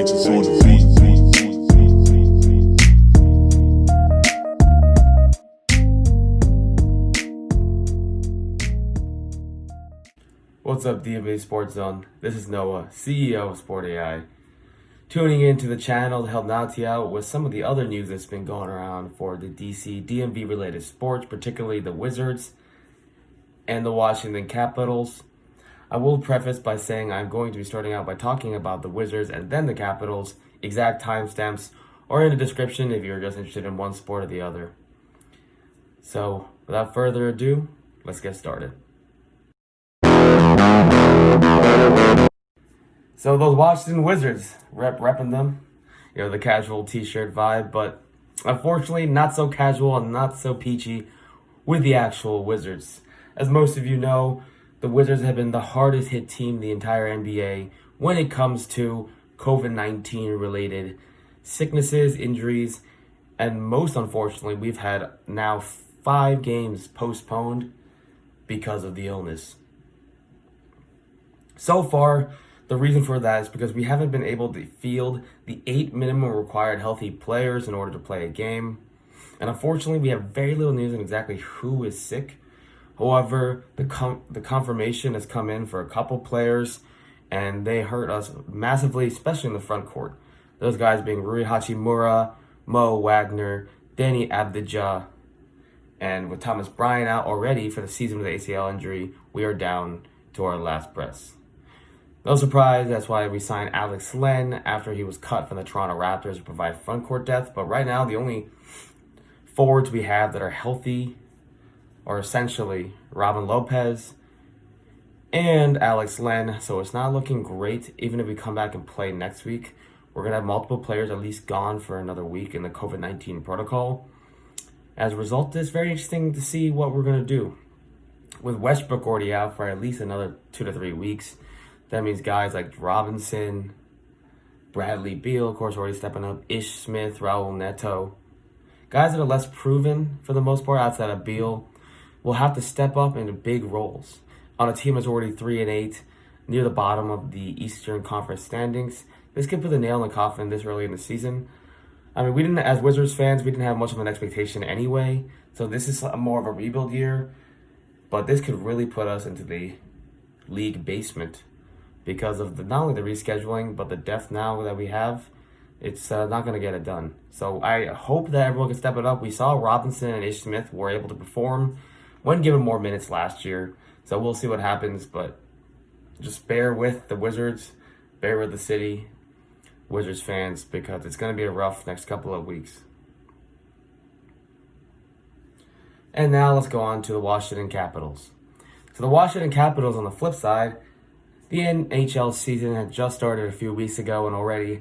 Titans on the beat. What's up, DMVSportsZone? This is Noah, CEO of SportAI, tuning into the channel to help Nati out with some of the other news that's been going around for the DC DMV related sports, particularly the Wizards and the Washington Capitals. I will preface by saying I'm going to be starting out by talking about the Wizards and then the Capitals. Exact timestamps are in the description if you're just interested in one sport or the other. So, without further ado, let's get started. So those Washington Wizards, repping them, the casual t-shirt vibe, but unfortunately not so casual and not so peachy with the actual Wizards. As most of you know, the Wizards have been the hardest hit team in the entire NBA when it comes to COVID-19 related sicknesses, injuries, and most unfortunately, we've had now 5 games postponed because of the illness. So far, the reason for that is because we haven't been able to field the 8 minimum required healthy players in order to play a game. And unfortunately, we have very little news on exactly who is sick. However, the confirmation has come in for a couple players, and they hurt us massively, especially in the front court. Those guys being Rui Hachimura, Mo Wagner, Danny Avdija, and with Thomas Bryant out already for the season with the ACL injury, we are down to our last breaths. No surprise, that's why we signed Alex Len after he was cut from the Toronto Raptors to provide front court depth. But right now, the only forwards we have that are healthy are essentially Robin Lopez and Alex Len. So it's not looking great. Even if we come back and play next week, we're going to have multiple players at least gone for another week in the COVID-19 protocol. As a result, it's very interesting to see what we're going to do. With Westbrook already out for at least another 2 to 3 weeks, that means guys like Robinson, Bradley Beal, of course, already stepping up, Ish Smith, Raul Neto. Guys that are less proven for the most part outside of Beal will have to step up into big roles. On a team that's already 3-8, near the bottom of the Eastern Conference standings, this could put the nail in the coffin this early in the season. I mean, we didn't, as Wizards fans, we didn't have much of an expectation anyway, so this is more of a rebuild year, but this could really put us into the league basement because of not only the rescheduling, but the depth now that we have. It's not going to get it done. So I hope that everyone can step it up. We saw Robinson and Ish Smith were able to perform when given more minutes last year. So we'll see what happens, but just bear with the Wizards, bear with the city, Wizards fans, because it's going to be a rough next couple of weeks. And now let's go on to the Washington Capitals. So the Washington Capitals, on the flip side, the NHL season had just started a few weeks ago, and already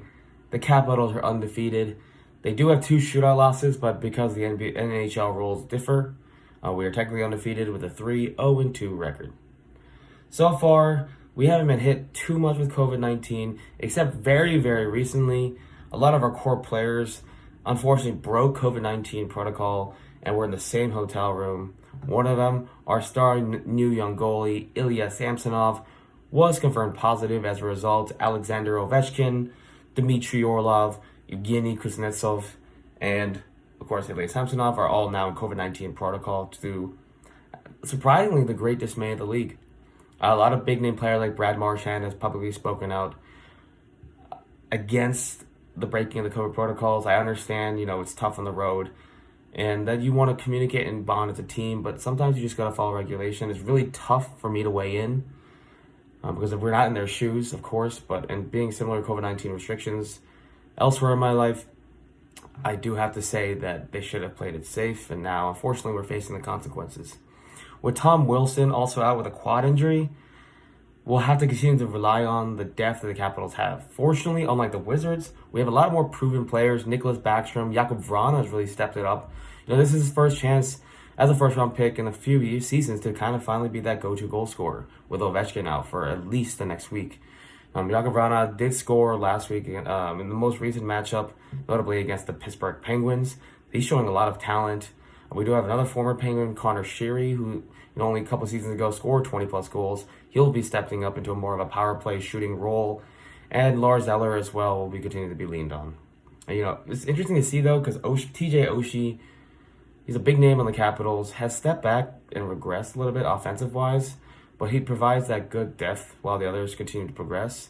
the Capitals are undefeated. They do have 2 shootout losses, but because the NHL rules differ, we are technically undefeated with a 3-0-2 record. So far, we haven't been hit too much with COVID-19, except very, very recently. A lot of our core players, unfortunately, broke COVID-19 protocol and were in the same hotel room. One of them, our star new young goalie, Ilya Samsonov, was confirmed positive. As a result, Alexander Ovechkin, Dmitry Orlov, Evgeny Kuznetsov, and of course Ilya Samsonov are all now in COVID-19 protocol to, surprisingly, the great dismay of the league. A lot of big-name players like Brad Marchand has publicly spoken out against the breaking of the COVID protocols. I understand, it's tough on the road and that you want to communicate and bond as a team, but sometimes you just got to follow regulation. It's really tough for me to weigh in because if we're not in their shoes, of course, and being similar to COVID-19 restrictions elsewhere in my life, I do have to say that they should have played it safe, and now, unfortunately, we're facing the consequences. With Tom Wilson also out with a quad injury, we'll have to continue to rely on the depth that the Capitals have. Fortunately, unlike the Wizards, we have a lot more proven players. Nicholas Backstrom, Jakub Vrana has really stepped it up. This is his first chance as a first-round pick in a few seasons to kind of finally be that go-to goal scorer with Ovechkin out for at least the next week. Jakub Vrana did score last week in the most recent matchup, notably against the Pittsburgh Penguins. He's showing a lot of talent. We do have another former Penguin, Connor Sheary, who only a couple seasons ago scored 20-plus goals. He'll be stepping up into more of a power play shooting role. And Lars Eller as well will be continuing to be leaned on. And, it's interesting to see, though, because TJ Oshie, he's a big name on the Capitals, has stepped back and regressed a little bit offensive-wise, but he provides that good depth while the others continue to progress.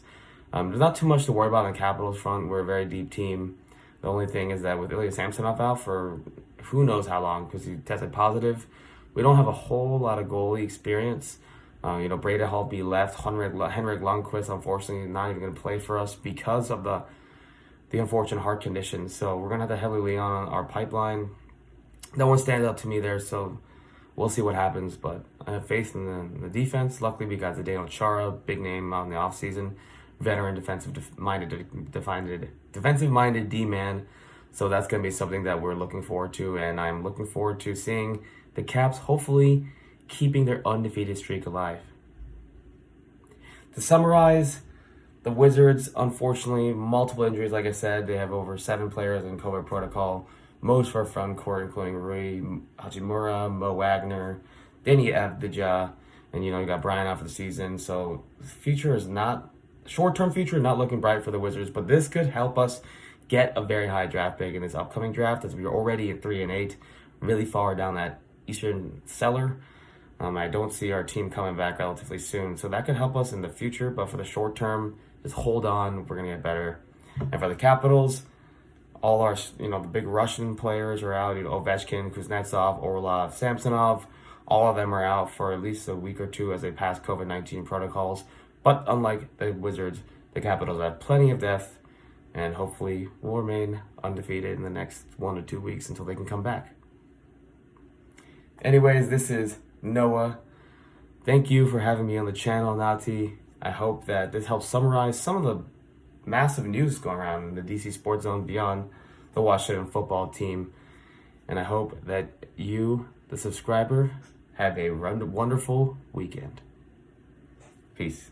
There's not too much to worry about on the Capitals front. We're a very deep team. The only thing is that with Ilya Samsonov out for who knows how long because he tested positive, we don't have a whole lot of goalie experience. Breda Hallby left. Henrik Lundqvist, unfortunately, not even going to play for us because of the unfortunate heart condition. So we're going to have to heavily lean on our pipeline. No one stands out to me there, so we'll see what happens. But I have faith in the defense. Luckily, we got Zdeno Chara, big name out in the offseason. Veteran defensive-minded D-man. So that's going to be something that we're looking forward to. And I'm looking forward to seeing the Caps hopefully keeping their undefeated streak alive. To summarize, the Wizards, unfortunately, multiple injuries, like I said. They have over 7 players in COVID protocol. Most for front court, including Rui Hachimura, Mo Wagner, Danny Avdija, and you got Brian out for the season. So the future is not, short-term future, not looking bright for the Wizards, but this could help us get a very high draft pick in this upcoming draft, as we're already at 3-8, really far down that Eastern cellar. I don't see our team coming back relatively soon, so that could help us in the future, but for the short term, just hold on, we're going to get better. And for the Capitals, all our, the big Russian players are out, Ovechkin, Kuznetsov, Orlov, Samsonov, all of them are out for at least a week or two as they pass COVID-19 protocols. But unlike the Wizards, the Capitals have plenty of depth and hopefully will remain undefeated in the next 1 to 2 weeks until they can come back. Anyways, this is Noah. Thank you for having me on the channel, Nati. I hope that this helps summarize some of the massive news going around in the DC Sports Zone beyond the Washington football team. And I hope that you, the subscriber, have a wonderful weekend. Peace.